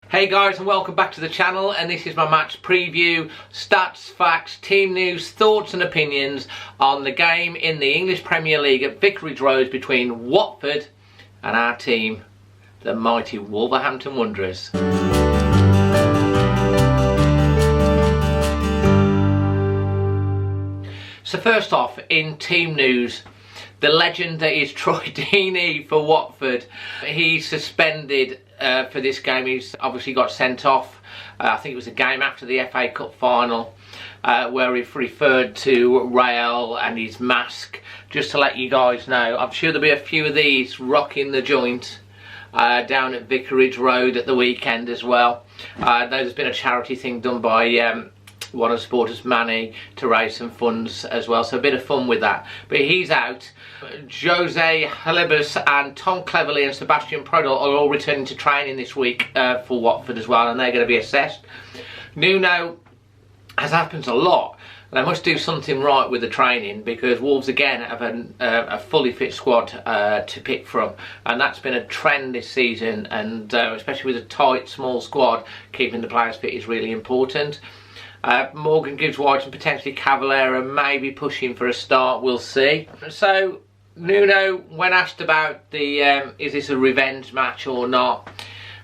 Hey guys, and welcome back to the channel, and this is my match preview, stats, facts, team news, thoughts and opinions on the game in the English Premier League at Vicarage Road between Watford and our team, the mighty Wolverhampton Wanderers. So first off, in team news, the legend that is Troy Deeney for Watford, he's suspended for this game. He's obviously got sent off. I think it was a game after the FA Cup final where he referred to Rail and his mask. Just to let you guys know, I'm sure there'll be a few of these rocking the joint down at Vicarage Road at the weekend as well. There's been a charity thing done by one of the supporters, Manny, to raise some funds as well, so a bit of fun with that. But he's out. Jose Halibus and Tom Cleverley and Sebastian Prodel are all returning to training this week for Watford as well, and they're going to be assessed. Nuno, as happens a lot, they must do something right with the training, because Wolves again have a fully fit squad to pick from, and that's been a trend this season, and especially with a tight small squad, keeping the players fit is really important. Morgan Gibbs-White and potentially Cavallera may be pushing for a start, we'll see. So Nuno, when asked about the is this a revenge match or not,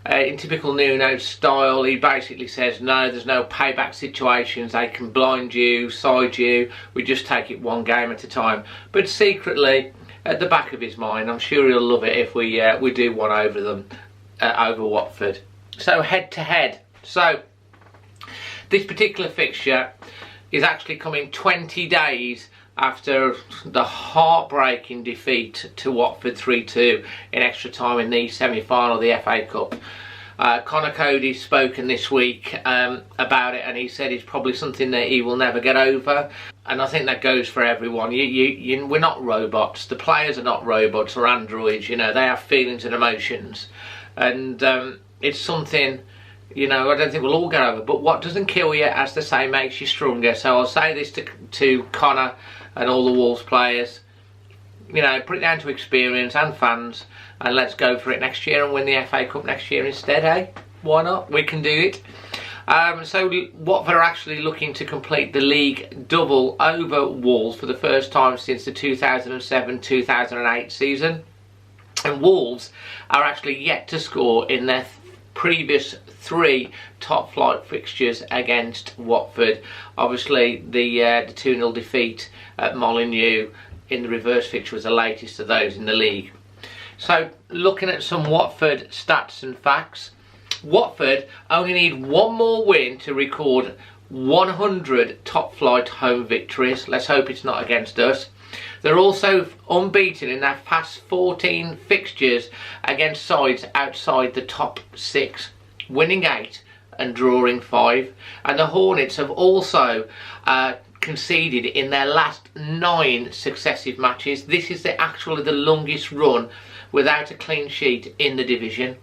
in typical Nuno style, he basically says no, there's no payback situations, they can blind you, side you, we just take it one game at a time. But secretly, at the back of his mind, I'm sure he'll love it if we do one over them, over Watford. So head to head. So this particular fixture is actually coming 20 days after the heartbreaking defeat to Watford 3-2 in extra time in the semi-final of the FA Cup. Conor Cody's spoken this week about it, and he said it's probably something that he will never get over, and I think that goes for everyone. We're not robots. The players are not robots or androids. You know, they have feelings and emotions, and it's something, you know, I don't think we'll all get over. But what doesn't kill you, as they say, makes you stronger. So I'll say this to Conor and all the Wolves players, you know, put it down to experience and fans, and let's go for it next year and win the FA Cup next year instead, eh? Why not? We can do it. So Watford are actually looking to complete the league double over Wolves for the first time since the 2007-2008 season. And Wolves are actually yet to score in their previous 3 top flight fixtures against Watford. Obviously the 2-0 defeat at Molineux in the reverse fixture was the latest of those in the league. So looking at some Watford stats and facts, Watford only need one more win to record 100 top flight home victories. Let's hope it's not against us. They're also unbeaten in their past 14 fixtures against sides outside the top 6, winning 8 and drawing 5. And the Hornets have also conceded in their last 9 successive matches. This is actually the longest run without a clean sheet in the division.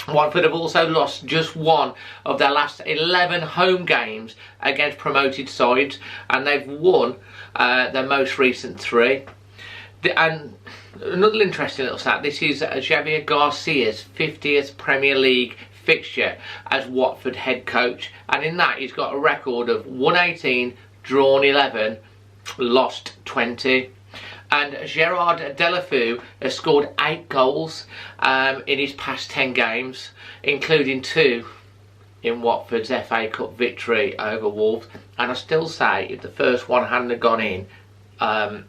Watford have also lost just 1 of their last 11 home games against promoted sides, and they've won their most recent 3. And another interesting little stat, this is Javier Garcia's 50th Premier League fixture as Watford head coach, and in that he's got a record of 118, drawn 11, lost 20. And Gerard Deulofeu has scored 8 goals in his past 10 games, including 2 in Watford's FA Cup victory over Wolves. And I still say, if the first one hadn't gone in, I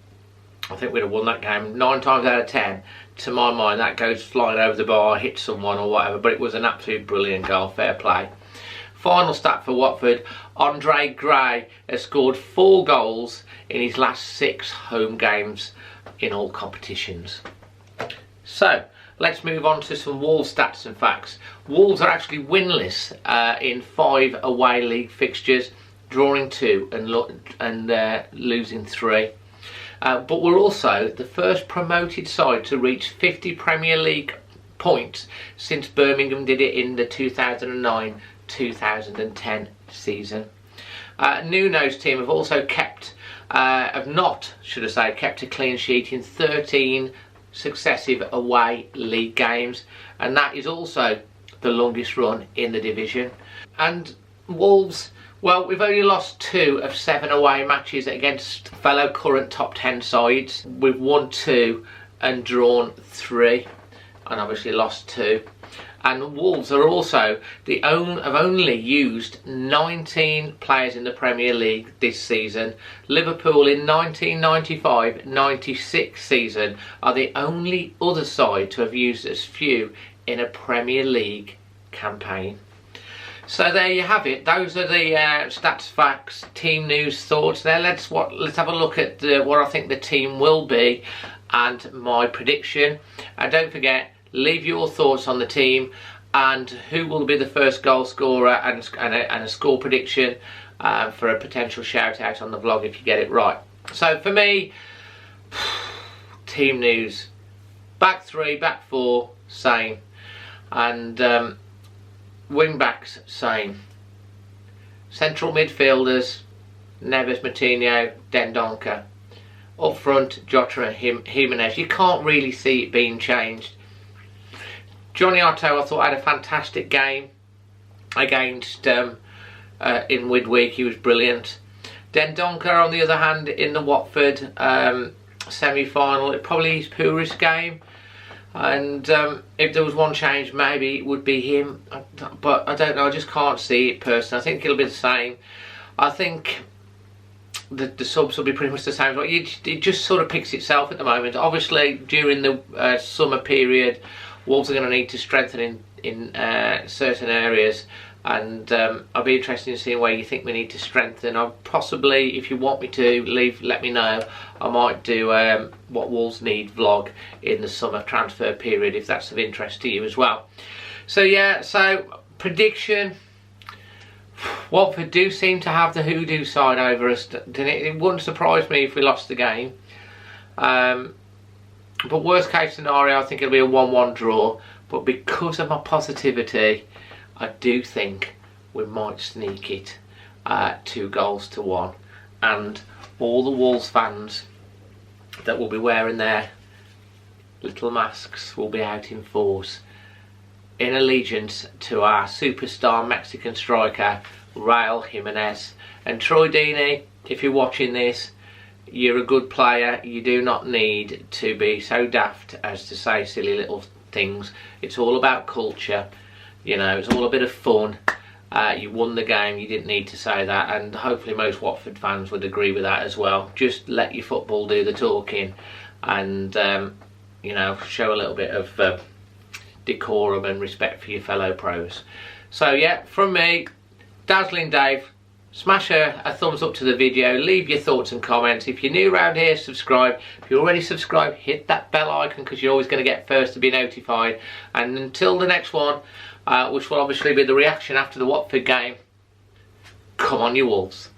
think we'd have won that game 9 times out of 10. To my mind, that goes flying over the bar, hits someone or whatever, but it was an absolute brilliant goal, fair play. Final stat for Watford, Andre Gray has scored 4 goals in his last 6 home games in all competitions. So let's move on to some Wolves stats and facts. Wolves are actually winless in 5 away league fixtures, drawing 2 and losing 3. But we're also the first promoted side to reach 50 Premier League points since Birmingham did it in the 2009-2010 season. Nuno's team have also kept a clean sheet in 13 successive away league games, and that is also the longest run in the division. And Wolves, well, we've only lost 2 of 7 away matches against fellow current top 10 sides. We've won 2 and drawn 3, and obviously lost 2. And Wolves are also have only used 19 players in the Premier League this season. Liverpool in 1995-96 season are the only other side to have used as few in a Premier League campaign. So there you have it. Those are the stats, facts, team news, thoughts. There, let's have a look at what I think the team will be and my prediction. And don't forget, leave your thoughts on the team and who will be the first goal scorer and a score prediction for a potential shout out on the vlog if you get it right. So for me, team news: back 3, back 4, same, and wing backs, same. Central midfielders: Neves, Moutinho, Dendoncker. Up front, Jota and Jimenez. You can't really see it being changed. Johnny Otto, I thought, had a fantastic game against in midweek. He was brilliant. Dendoncker, on the other hand, in the Watford semi-final, probably his poorest game. And if there was one change, maybe it would be him. But I don't know. I just can't see it personally. I think it'll be the same. I think the subs will be pretty much the same. It just sort of picks itself at the moment. Obviously, during the summer period, Wolves are going to need to strengthen in certain areas, and I'll be interested in seeing where you think we need to strengthen. I'll possibly, if you want me to, let me know. I might do what Wolves need vlog in the summer transfer period, if that's of interest to you as well. So yeah, so prediction: Watford do seem to have the hoodoo side over us. It wouldn't surprise me if we lost the game. But worst case scenario, I think it'll be a 1-1 draw. But because of my positivity, I do think we might sneak it 2-1. And all the Wolves fans that will be wearing their little masks will be out in force, in allegiance to our superstar Mexican striker, Raul Jimenez. And Troy Deeney, if you're watching this, you're a good player. You do not need to be so daft as to say silly little things. It's all about culture, you know, it's all a bit of fun. You won the game, you didn't need to say that, and hopefully most Watford fans would agree with that as well. Just let your football do the talking, and you know, show a little bit of decorum and respect for your fellow pros. So yeah, from me, Dazzling Dave. Smash a thumbs up to the video, leave your thoughts and comments. If you're new around here, subscribe. If you're already subscribed, hit that bell icon, because you're always going to get first to be notified. And until the next one, which will obviously be the reaction after the Watford game, come on you Wolves.